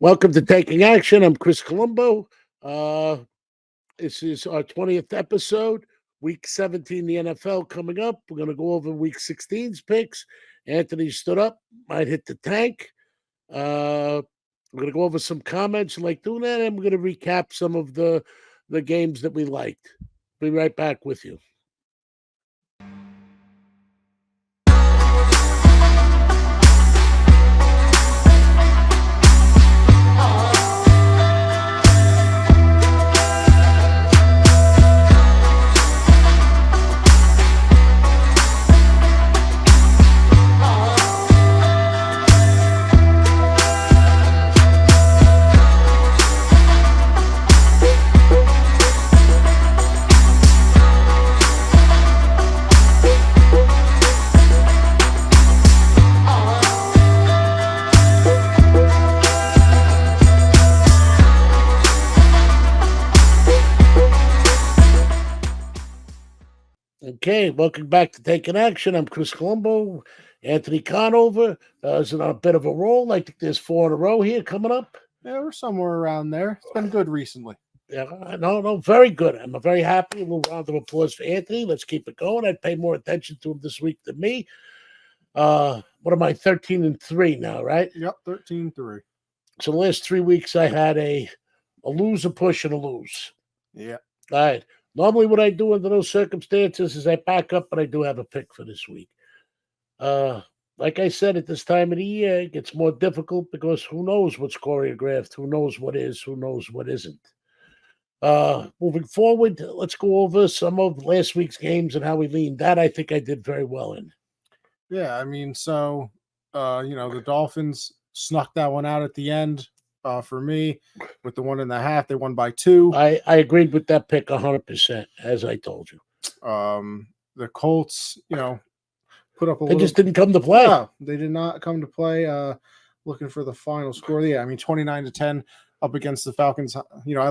Welcome to Taking Action. I'm Chris Colombo. Uh, this is our 20th episode, week 17, the NFL coming up. We're going to go over week 16's picks. Anthony stood up, might hit the tank. We're going to go over some comments like doing that, and we're going to recap some of the games that we liked. Be right back with you. Okay, welcome back to Taking Action. I'm Chris Colombo. Anthony Conova is on a bit of a roll. I think there's 4 in a row here coming up. Yeah, we're somewhere around there. It's been good recently. Yeah, no, very good. I'm very happy. A little round of applause for Anthony. Let's keep it going. I'd pay more attention to him this week than me. What am I, 13-3 now, right? Yep, 13-3. So the last 3 weeks I had a lose, a push, and a lose. Yeah. All right. Normally what I do under those circumstances is I back up, but I do have a pick for this week. Like I said, at this time of the year, it gets more difficult because who knows what's choreographed, who knows what is, who knows what isn't. Moving forward, let's go over some of last week's games and how we leaned. That I think I did very well in. Yeah, I mean, so, the Dolphins snuck that one out at the end. For me, with the 1.5, they won by 2. I agreed with that pick 100%, as I told you. The Colts, put up a They just didn't come to play. No, they did not come to play. Looking for the final score. Yeah, I mean, 29-10 up against the Falcons. I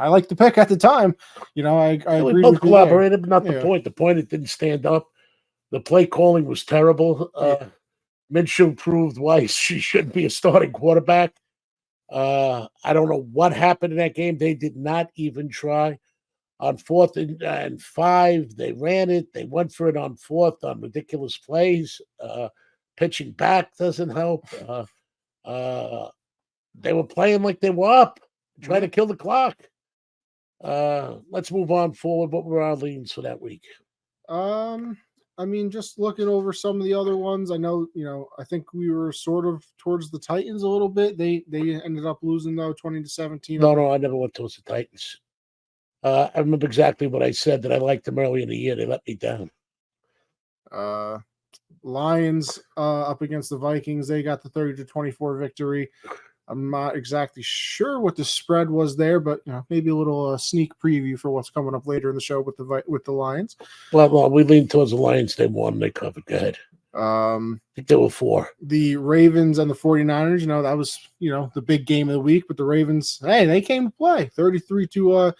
liked the pick at the time. I we agree both with you collaborated, but not the Yeah. point. The point, it didn't stand up. The play calling was terrible. Minshew proved why she shouldn't be a starting quarterback. I don't know what happened in that game. They did not even try. On 4th and 5, they ran it. They went for it on 4th on ridiculous plays. Pitching back doesn't help. They were playing like they were up, trying to kill the clock. Let's move on forward. What were our leans for that week? I mean, just looking over some of the other ones, I know, I think we were sort of towards the Titans a little bit. They ended up losing, though, 20-17. No, I never went towards the Titans. I remember exactly what I said, that I liked them early in the year. They let me down. Lions up against the Vikings. They got the 30-24 victory. I'm not exactly sure what the spread was there, but maybe a little sneak preview for what's coming up later in the show with the Lions. Well, we leaned towards the Lions. They won. They covered. Go ahead. I think there were 4. The Ravens and the 49ers, that was, the big game of the week. But the Ravens, hey, they came to play. 33-19.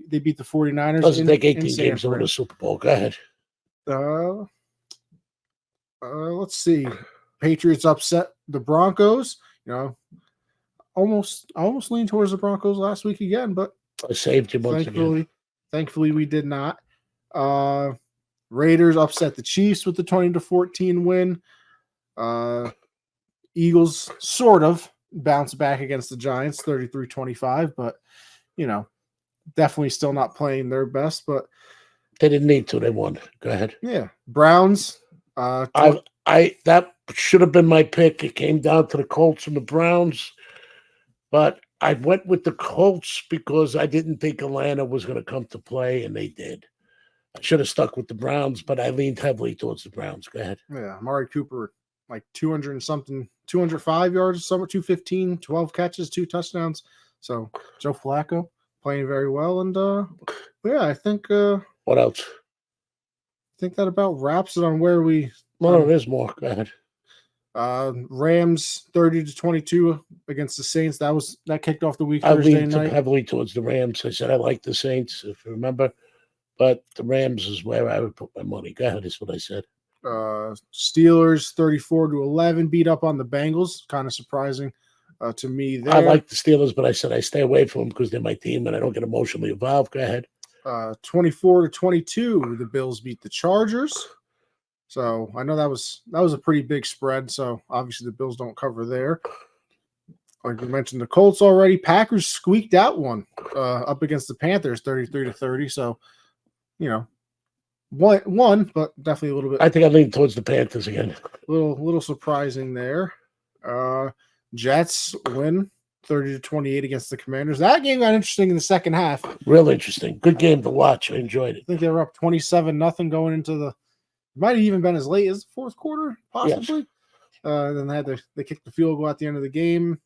They beat the 49ers. Doesn't take 18 games to win a Super Bowl. Go ahead. Let's see. Patriots upset the Broncos. Almost leaned towards the Broncos last week again, but I saved you once again. Thankfully, we did not. Raiders upset the Chiefs with the 20-14 win. Eagles sort of bounced back against the Giants, 33-25, but definitely still not playing their best. But they didn't need to. They won. Go ahead. Yeah, Browns. That should have been my pick. It came down to the Colts and the Browns, but I went with the Colts because I didn't think Atlanta was going to come to play, and they did. I should have stuck with the Browns, but I leaned heavily towards the Browns. Go ahead. Yeah, Amari Cooper, like 200 and something, 205 yards, somewhere 215, 12 catches, 2 touchdowns. So Joe Flacco playing very well, and I think. What else? I think that about wraps it on where we. No, there's more. Go ahead. Rams 30-22 against the Saints. That kicked off the week I Thursday leaned night. heavily towards the Rams. I said I like the Saints, if you remember, but the Rams is where I would put my money. Go ahead, is what I said. Steelers 34-11 beat up on the Bengals. Kind of surprising to me there. I like the Steelers, but I said I stay away from them because they're my team and I don't get emotionally involved. Go ahead. 24-22, the Bills beat the Chargers. So I know that was a pretty big spread. So obviously the Bills don't cover there. Like we mentioned, the Colts already. Packers squeaked out one up against the Panthers, 33-30. So, one, but definitely a little bit. I think I lean towards the Panthers again. Little surprising there. Jets win 30-28 against the Commanders. That game got interesting in the second half. Real interesting. Good game to watch. I enjoyed it. I think they were up 27-0 going into the. Might have even been as late as the fourth quarter, possibly. Yes. Then they kicked the field goal at the end of the game.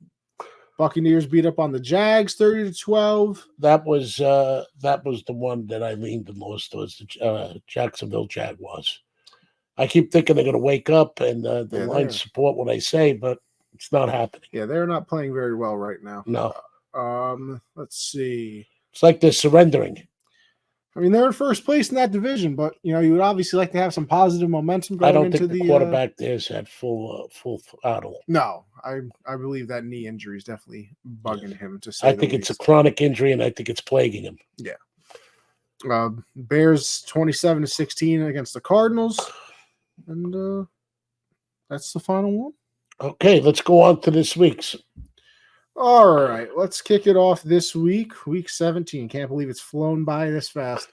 Buccaneers beat up on the Jags 30-12. That was the one that I leaned the most towards, the Jacksonville Jaguars. I keep thinking they're going to wake up and the lines support what I say, but it's not happening. Yeah, they're not playing very well right now. No. Let's see. It's like they're surrendering. I mean, they're in first place in that division, but you would obviously like to have some positive momentum going into I don't think the quarterback there's had full throttle. No, I believe that knee injury is definitely bugging him. To say I think it's a chronic injury, and I think it's plaguing him. Yeah. Bears 27-16 against the Cardinals, and that's the final one. Okay, let's go on to this week's. All right, let's kick it off this week, week 17. Can't believe it's flown by this fast.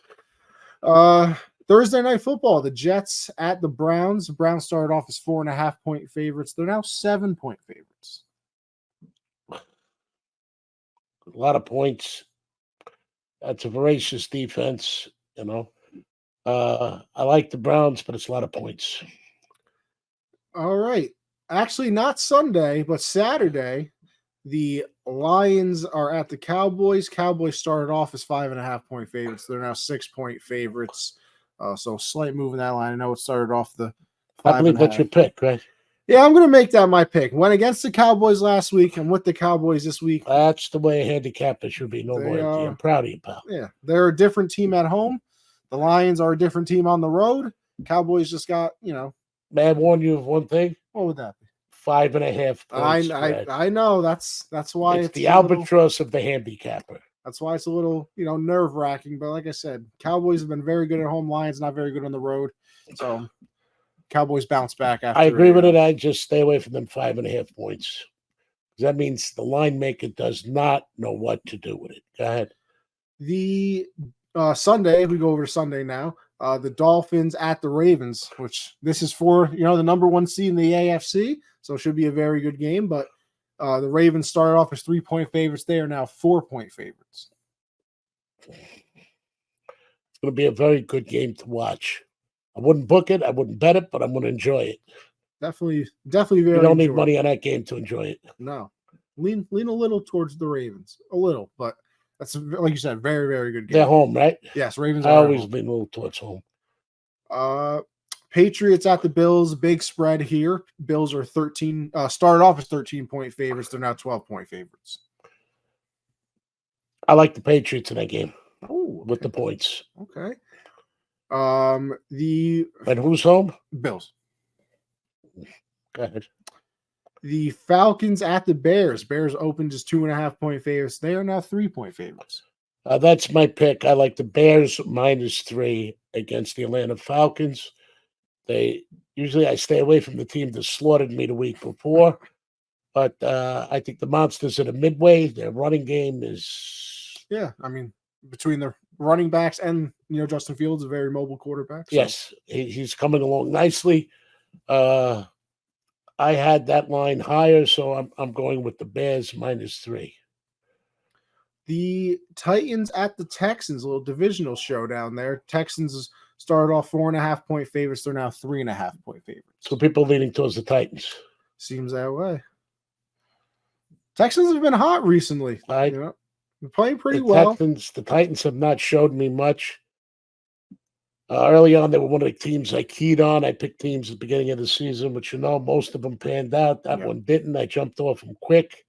Thursday night football, the Jets at the Browns. The Browns started off as 4.5-point favorites. They're now 7-point favorites. A lot of points. That's a voracious defense, I like the Browns, but it's a lot of points. All right. Actually, not Sunday, but Saturday. The Lions are at the Cowboys. Cowboys started off as 5.5-point favorites. They're now 6-point favorites. So slight move in that line. I know it started off the 5.5. I believe that's your pick, right? Yeah, I'm going to make that my pick. Went against the Cowboys last week. I'm with the Cowboys this week. That's the way a handicapper should be. No loyalty. I'm proud of you, pal. Yeah, they're a different team at home. The Lions are a different team on the road. Cowboys just got, May I warn you of one thing? What would that be? 5.5 points. I know that's why it's the albatross of the handicapper. That's why it's a little nerve wracking. But like I said, Cowboys have been very good at home. Lions not very good on the road. So Cowboys bounce back after. I agree with it. I just stay away from them 5.5 points. That means the line maker does not know what to do with it. Go ahead. The Sunday, we go over to Sunday now. The Dolphins at the Ravens, which this is for the number one seed in the AFC. So it should be a very good game, but the Ravens started off as 3-point favorites. They are now 4-point favorites. It's going to be a very good game to watch. I wouldn't book it. I wouldn't bet it, but I'm going to enjoy it. Definitely very. You don't need money on that game to enjoy it. No. Lean a little towards the Ravens. A little, but that's, like you said, very, very good game. They're home, right? Yes, Ravens I are always lean a little towards home. Patriots at the Bills, big spread here. Bills are started off as 13-point favorites. They're now 12-point favorites. I like the Patriots in that game. Oh, okay. With the points. Okay. And who's home? Bills. Go ahead. The Falcons at the Bears. Bears opened as 2.5-point favorites. They are now 3-point favorites. That's my pick. I like the Bears -3 against the Atlanta Falcons. Usually I stay away from the team that slaughtered me the week before, but I think the Monsters are the midway. Their running game is... Yeah, I mean, between the running backs and, Justin Fields, a very mobile quarterback. So. Yes, he's coming along nicely. I had that line higher, so I'm going with the Bears -3. The Titans at the Texans, a little divisional showdown there. Texans started off 4.5-point favorites. They're now 3.5-point favorites. So people leaning towards the Titans. Seems that way. Texans have been hot recently. They're playing pretty well. The Titans have not showed me much. Early on, they were one of the teams I keyed on. I picked teams at the beginning of the season, but most of them panned out. That one didn't. I jumped off them quick.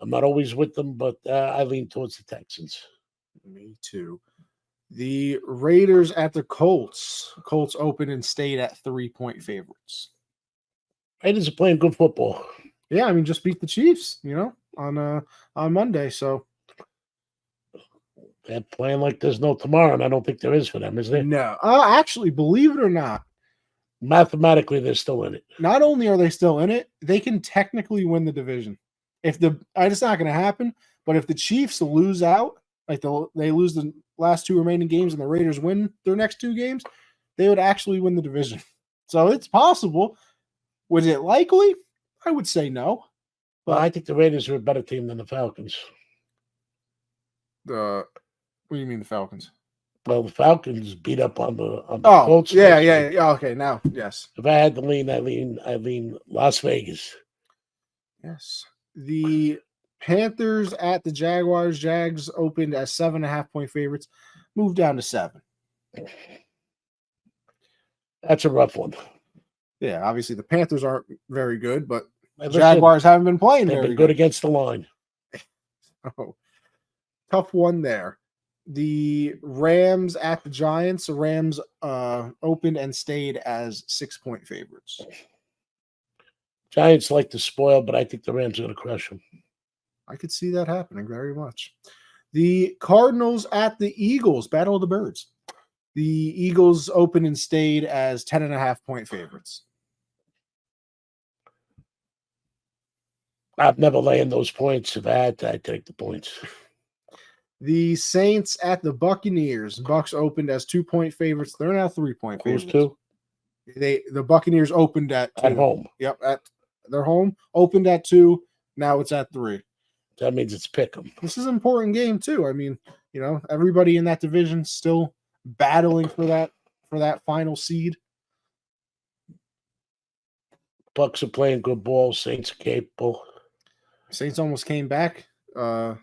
I'm not always with them, but I lean towards the Texans. Me too. The Raiders at the Colts. Colts opened and stayed at 3-point favorites. Raiders are playing good football. Yeah, I mean, just beat the Chiefs, on Monday. So They're playing like there's no tomorrow, and I don't think there is for them, is there? no, actually, believe it or not, Mathematically, they're still in it. not only are they still in it, they can technically win the division. It's not going to happen, but if the Chiefs lose out, like they lose the last two remaining games and the Raiders win their next two games, they would actually win the division. So it's possible. Was it likely? I would say no. But I think the Raiders are a better team than the Falcons. What do you mean the Falcons? Well, the Falcons beat up on the Colts. Yeah. Okay, now, yes. If I had to lean, I lean Las Vegas. Yes. The Panthers at the Jaguars. Jags opened as 7.5-point favorites, moved down to 7. That's a rough one. Yeah, obviously the Panthers aren't very good, but Jaguars haven't been playing They've very been good against the line. Oh, tough one there. The Rams at the Giants. The Rams opened and stayed as 6-point favorites. Giants like to spoil, but I think the Rams are going to crush them. I could see that happening very much. The Cardinals at the Eagles. Battle of the Birds. The Eagles opened and stayed as 10.5-point favorites. I've never laid those points. If I had to, I'd take the points. The Saints at the Buccaneers. Bucks opened as 2-point favorites. They're now 3-point favorites. Who's two? The Buccaneers opened at 2. At home. Yep, at their home. Opened at 2. Now it's at 3. That means it's pick 'em. This is an important game too. I mean, everybody in that division still battling for that final seed. Bucks are playing good ball. Saints are capable. Saints almost came back. Better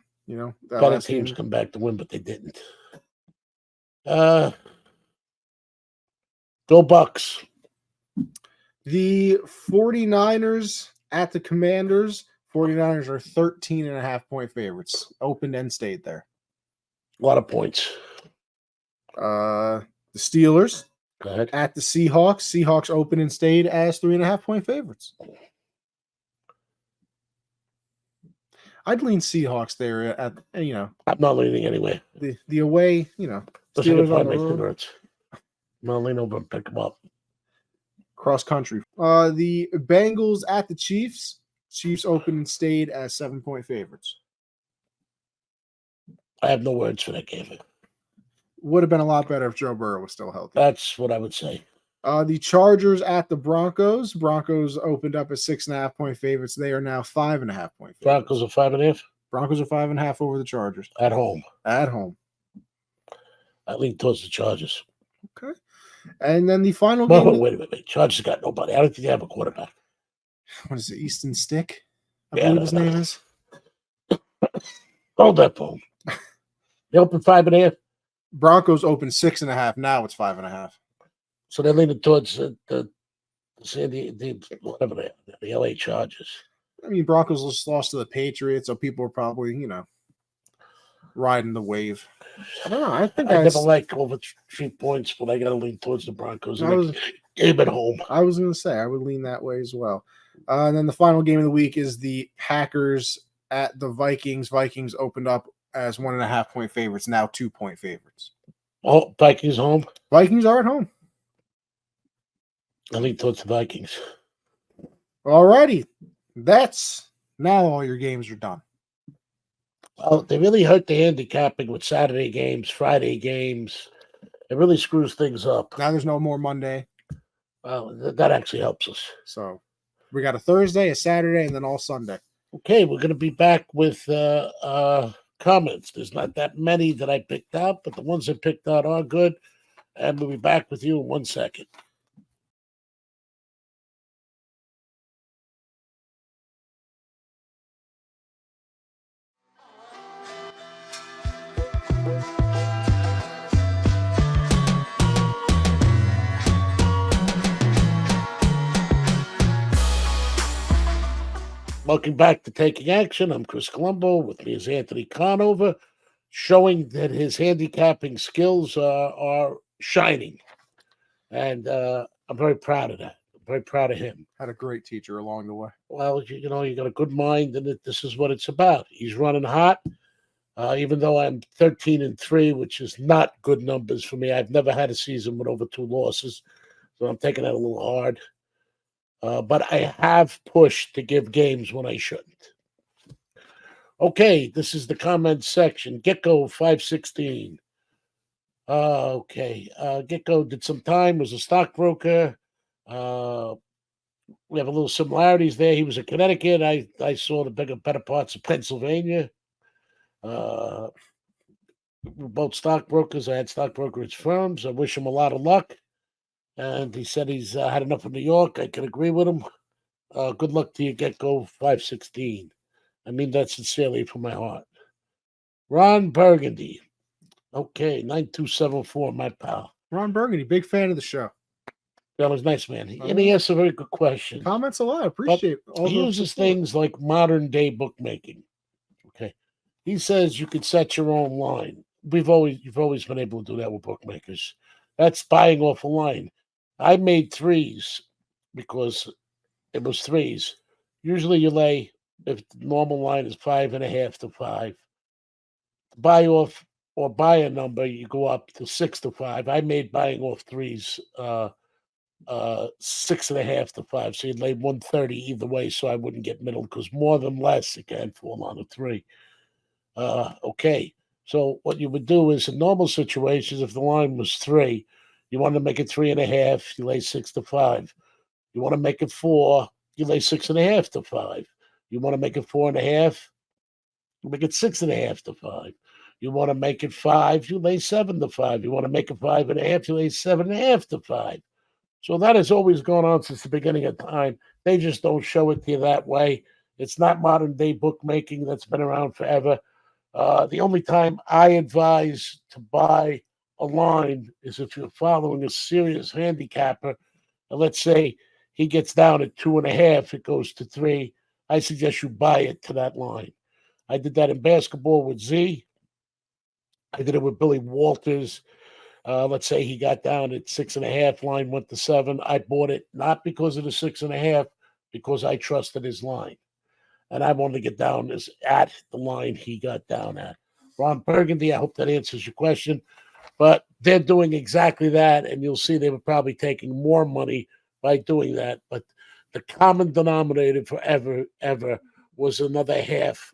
teams come back to win, but they didn't. Go Bucks. The 49ers at the Commanders. 49ers are 13.5-point favorites. Opened and stayed there. A lot of points. The Steelers Go ahead. at the Seahawks. Seahawks opened and stayed as 3.5-point favorites. I'd lean Seahawks there at I'm not leaning anyway. the away, Steelers on the road. Converts. I'm not leaning over and pick them up. Cross country. The Bengals at the Chiefs. Chiefs opened and stayed as 7-point favorites. I have no words for that game. Would have been a lot better if Joe Burrow was still healthy. That's what I would say. The Chargers at the Broncos. Broncos opened up as 6.5-point favorites. They are now 5.5-point favorites. Broncos are 5.5. Broncos are 5.5 over the Chargers. At home. At home. I lean towards the Chargers. Okay. And then the final game. Wait a minute. Chargers got nobody. I don't think they have a quarterback. What is it? Easton Stick? I believe his name is. Hold that phone. They open 5.5. Broncos open 6.5. Now it's 5.5. So they're leaning towards the whatever they are, the LA Chargers. I mean, Broncos just lost to the Patriots, so people are probably, riding the wave. I don't know. I think I never like over 3 points, but I got to lean towards the Broncos. Game at home. I was going to say I would lean that way as well. And then the final game of the week is the Packers at the Vikings. Vikings opened up as 1.5-point favorites, now 2-point favorites. Oh, Vikings home. Vikings are at home. I lean towards the Vikings. All righty. That's now all your games are done. Well, they really hurt the handicapping with Saturday games, Friday games. It really screws things up. Now there's no more Monday. Well, that actually helps us. So we got a Thursday, a Saturday, and then all Sunday. Okay, we're going to be back with comments. There's not that many that I picked out, but the ones I picked out are good. And we'll be back with you in 1 second. Welcome back to Taking Action. I'm Chris Colombo. With me is Anthony Conova, showing that his handicapping skills are shining. And I'm very proud of that. Very proud of him. Had a great teacher along the way. Well, you know, you got a good mind, and this is what it's about. He's running hot. Even though I'm 13-3, which is not good numbers for me. I've never had a season with over 2 losses, so I'm taking that a little hard. But I have pushed to give games when I shouldn't. Okay, this is the comment section. Gecko 516. Okay. Gecko did some time, was a stockbroker. We have a little similarities there. He was in Connecticut. I saw the better parts of Pennsylvania. We're both stockbrokers. I had stockbrokerage firms. I wish him a lot of luck. And he said he's had enough of New York. I can agree with him. Good luck to you, Gecko 516. I mean that sincerely from my heart. Ron Burgundy. Okay, 9274, my pal. Ron Burgundy, big fan of the show. That was nice, man. And he asked a very good question. Comments a lot. Appreciate all he uses things like modern day bookmaking. Okay. He says you could set your own line. You've always been able to do that with bookmakers. That's buying off a line. I made threes because it was threes. Usually you lay, if the normal line is 5.5 to 5. Buy off or buy a number, you go up to 6 to 5. I made buying off threes 6.5 to 5. So you'd lay 130 either way, so I wouldn't get middle because more than less it can't fall on a 3. Okay. So what you would do is in normal situations, if the line was 3, you want to make it 3.5, you lay 6 to 5. You want to make it 4, you lay 6.5 to 5. You want to make it 4.5, you make it 6.5 to 5. You want to make it 5, you lay 7 to 5. You want to make it 5.5, you lay 7.5 to 5. So that has always gone on since the beginning of time. They just don't show it to you that way. It's not modern day bookmaking that's been around forever. The only time I advise to buy a line is if you're following a serious handicapper. And let's say he gets down at 2.5, it goes to 3. I suggest you buy it to that line. I did that in basketball with Z. I did it with Billy Walters. Let's say he got down at 6.5, line went to 7. I bought it not because of the 6.5, because I trusted his line. And I wanted to get down at the line he got down at. Ron Burgundy, I hope that answers your question. But they're doing exactly that, and you'll see they were probably taking more money by doing that. But the common denominator for ever was another half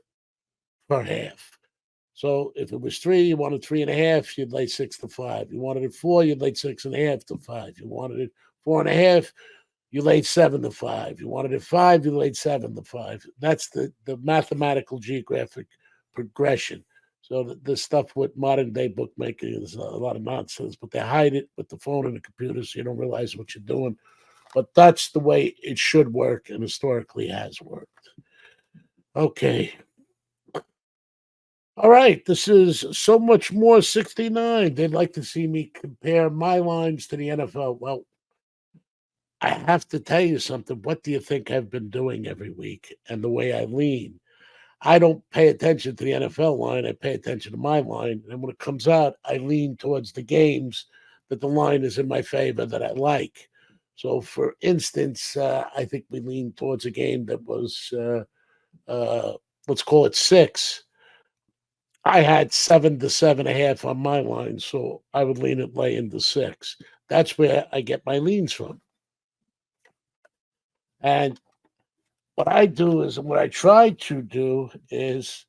per half. So if it was 3, you wanted 3.5, you'd lay 6 to 5. You wanted it 4, you'd lay 6.5 to 5. You wanted it 4.5, you laid 7 to 5. You wanted it 5, you laid 7 to 5. That's the mathematical geographic progression. So the stuff with modern day bookmaking is a lot of nonsense, but they hide it with the phone and the computer so you don't realize what you're doing. But that's the way it should work and historically has worked. Okay. All right. This is So Much More 69. They'd like to see me compare my lines to the NFL. Well, I have to tell you something. What do you think I've been doing every week and the way I lean? I don't pay attention to the NFL line. I pay attention to my line. And when it comes out, I lean towards the games that the line is in my favor that I like. So, for instance, I think we lean towards a game that was, let's call it 6. I had 7 to 7.5 on my line, so I would lean it lay into 6. That's where I get my leans from. And what I do is, what I try to do is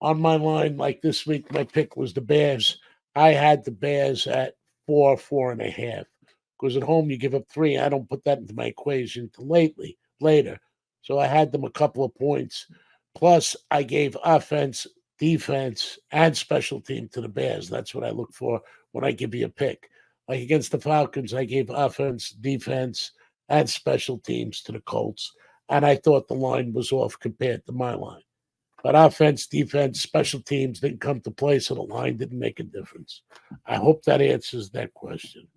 on my line, like this week, my pick was the Bears. I had the Bears at 4.5. Because at home you give up 3. I don't put that into my equation till later. So I had them a couple of points. Plus, I gave offense, defense, and special team to the Bears. That's what I look for when I give you a pick. Like against the Falcons, I gave offense, defense, and special teams to the Colts. And I thought the line was off compared to my line. But offense, defense, special teams didn't come to play, so the line didn't make a difference. I hope that answers that question.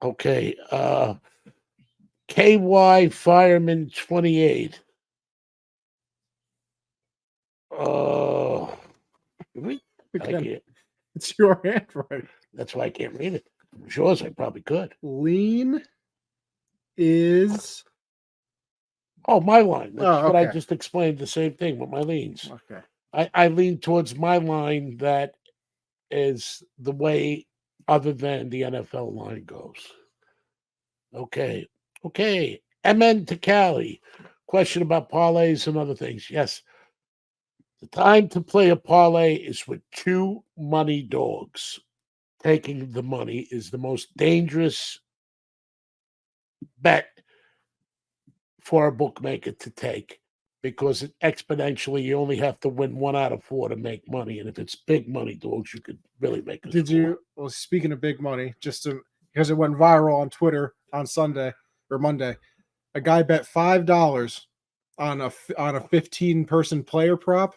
Okay. KY Fireman 28. Oh, I can't. It's your handwriting. That's why I can't read it. Sure, I probably could. Lean is My line. That's what I okay. just explained. The same thing with my leans. Okay. I lean towards my line that is the way other than the NFL line goes. Okay. Okay. MN to Cali. Question about parlays and other things. Yes. The time to play a parlay is with two money dogs. Taking the money is the most dangerous bet for a bookmaker to take because it exponentially you only have to win 1 out of 4 to make money. And if it's big money dogs, you could really make a Did score. you? Well, speaking of big money, because it went viral on Twitter on Sunday or Monday, a guy bet $5 on a 15-person player prop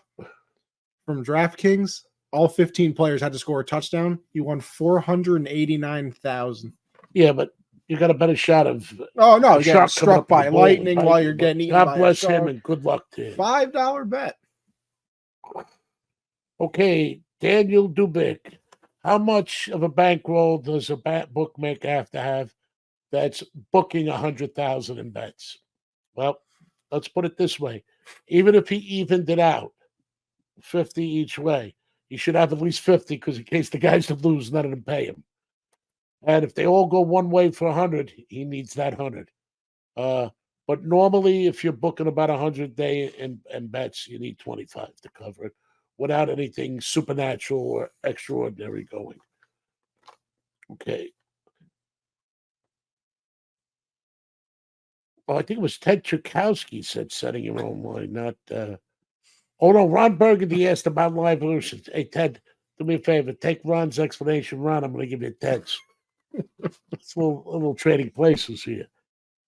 from DraftKings. All 15 players had to score a touchdown. He won $489,000. Yeah, but you got a better shot of Oh no, a getting shark coming struck up in the by ball, lightning right? while you're But getting eaten God by a bless him shark. and good luck to him. $5 bet. Okay, Daniel Dubick. How much of a bankroll does a bookmaker have to have that's booking 100,000 in bets? Well, let's put it this way: even if he evened it out, 50 each way, he should have at least 50 because in case the guys that lose, none of them pay him. And if they all go one way for 100, he needs that 100. But normally, if you're booking about 100 day in bets, you need 25 to cover it without anything supernatural or extraordinary going. Okay. I think it was Ted Chukowski said setting your own line, not. Oh, no, Ron Burgundy asked about live evolutions. Hey, Ted, do me a favor. Take Ron's explanation. Ron, I'm going to give you Ted's. It's a little trading places here.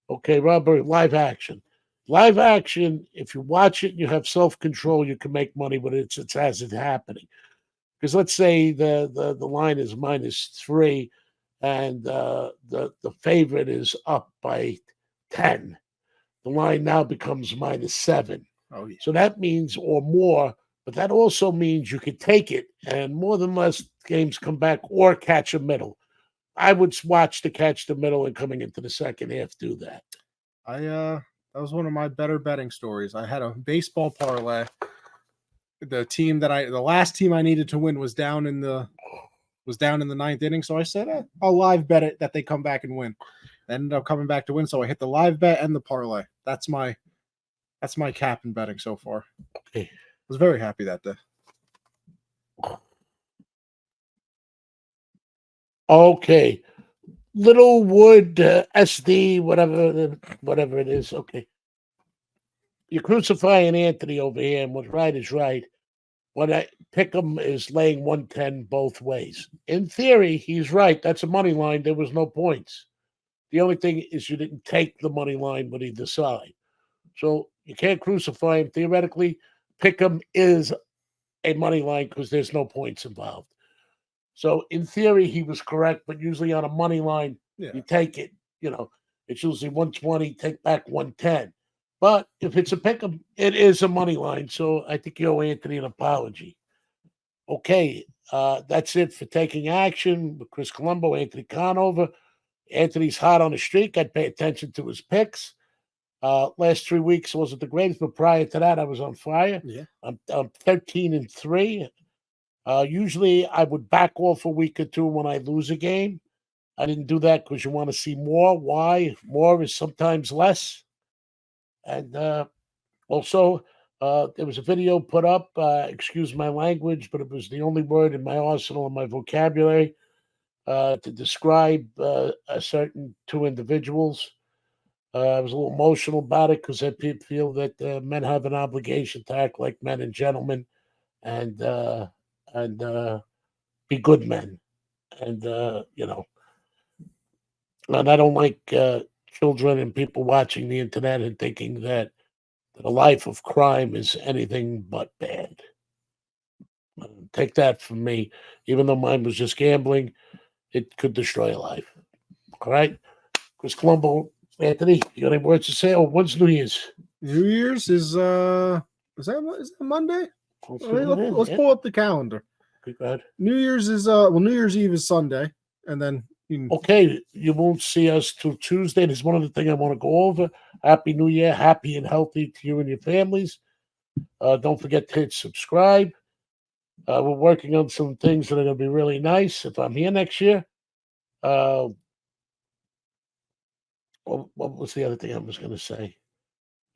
Okay, Robert, live action. Live action, if you watch it and you have self-control, you can make money with it. It's as it's happening. Because let's say the line is -3 and the favorite is up by 10. The line now becomes -7. Oh yeah. So that means, or more, but that also means you could take it and more than less games come back or catch a middle. I would watch to catch the middle and coming into the second half do that. That was one of my better betting stories. I had a baseball parlay. The last team I needed to win was down in the 9th inning. So I said, I'll live bet it that they come back and win. They ended up coming back to win. So I hit the live bet and the parlay. That's my cap in betting so far. Okay. I was very happy that day. Okay. Littlewood SD, whatever it is. Okay. You're crucifying Anthony over here, and what's right is right. When I pick him is laying 110 both ways. In theory, he's right. That's a money line. There was no points. The only thing is you didn't take the money line with either side. So you can't crucify him. Theoretically, pick him is a money line because there's no points involved. So in theory, he was correct, but usually on a money line, you take it. It's usually 120, take back 110. But if it's a pick'em, it is a money line. So I think you owe Anthony an apology. Okay, that's it for taking action with Chris Colombo, Anthony Conova. Anthony's hot on the streak. I'd pay attention to his picks. Last 3 weeks wasn't the greatest, but prior to that, I was on fire. Yeah. I'm 13-3. Usually I would back off a week or two when I lose a game. I didn't do that because you want to see more. Why? More is sometimes less. And also, there was a video put up, excuse my language, but it was the only word in my arsenal and my vocabulary to describe a certain two individuals. I was a little emotional about it because I feel that men have an obligation to act like men and gentlemen and be good men. And, and I don't like children and people watching the internet and thinking that a life of crime is anything but bad. Take that from me. Even though mine was just gambling, it could destroy a life. All right? Chris Colombo, Anthony, you got any words to say? Oh, when's New Year's? New Year's is that Monday? Let's pull up the calendar. Okay, go ahead. New Year's is New Year's Eve is Sunday, and then Okay, you won't see us till Tuesday. There's one other thing I want to go over. Happy New Year, happy and healthy to you and your families. Don't forget to hit subscribe. We're working on some things that are going to be really nice. If I'm here next year, what was the other thing I was going to say?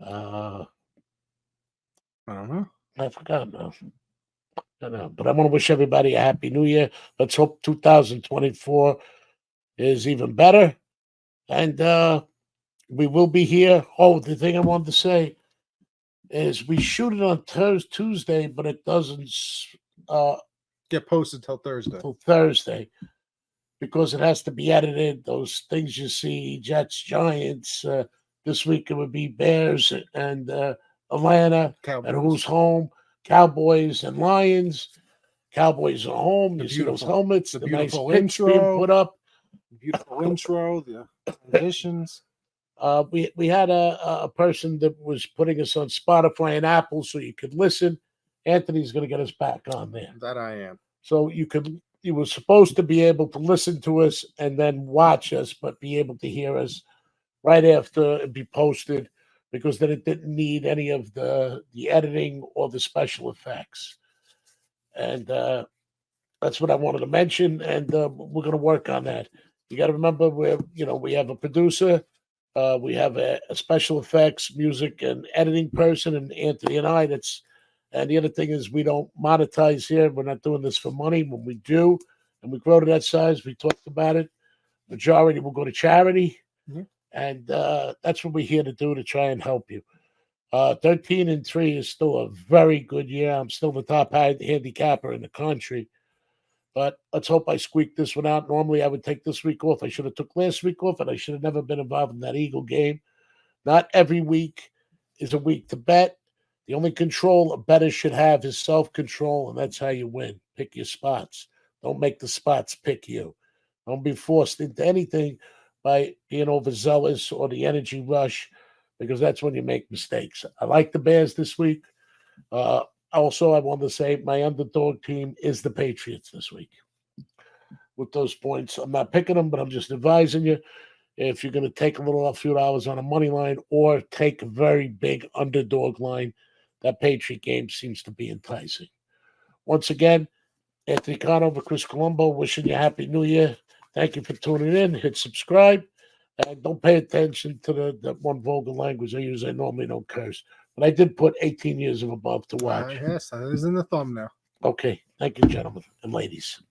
I don't know. I forgot now. I know, but I want to wish everybody a happy New Year. Let's hope 2024 is even better. And we will be here. Oh, the thing I wanted to say is we shoot it on Tuesday, but it doesn't Get posted till Thursday. till Thursday because it has to be edited. Those things you see, Jets, Giants. This week it would be Bears and Atlanta. Cowboys. And who's home? Cowboys and Lions. Cowboys are home. The You see those beautiful- helmets, the the nice beautiful picks being intro. put up. Beautiful intro, the transitions. We had a person that was putting us on Spotify and Apple so you could listen. Anthony's going to get us back on there. That I am. So you were supposed to be able to listen to us and then watch us, but be able to hear us right after it be posted, because then it didn't need any of the editing or the special effects. And that's what I wanted to mention, and we're going to work on that. You got to remember, we have a producer, we have a special effects, music, and editing person, and Anthony and I. And the other thing is, we don't monetize here. We're not doing this for money. When we do, and we grow to that size, we talked about it. Majority will go to charity, and that's what we're here to do, to try and help you. 13-3 is still a very good year. I'm still the top handicapper in the country. But let's hope I squeak this one out. Normally, I would take this week off. I should have took last week off, and I should have never been involved in that Eagle game. Not every week is a week to bet. The only control a bettor should have is self-control, and that's how you win. Pick your spots. Don't make the spots pick you. Don't be forced into anything by being overzealous or the energy rush, because that's when you make mistakes. I like the Bears this week. Also, I want to say my underdog team is the Patriots this week. With those points, I'm not picking them, but I'm just advising you. If you're going to take a few dollars on a money line or take a very big underdog line, that Patriot game seems to be enticing. Once again, Anthony Conova, Chris Colombo, wishing you a happy New Year. Thank you for tuning in. Hit subscribe. And don't pay attention to that one vulgar language I use. I normally don't curse. But I did put 18 years of above to watch. Yes, that is in the thumbnail. Okay. Thank you, gentlemen and ladies.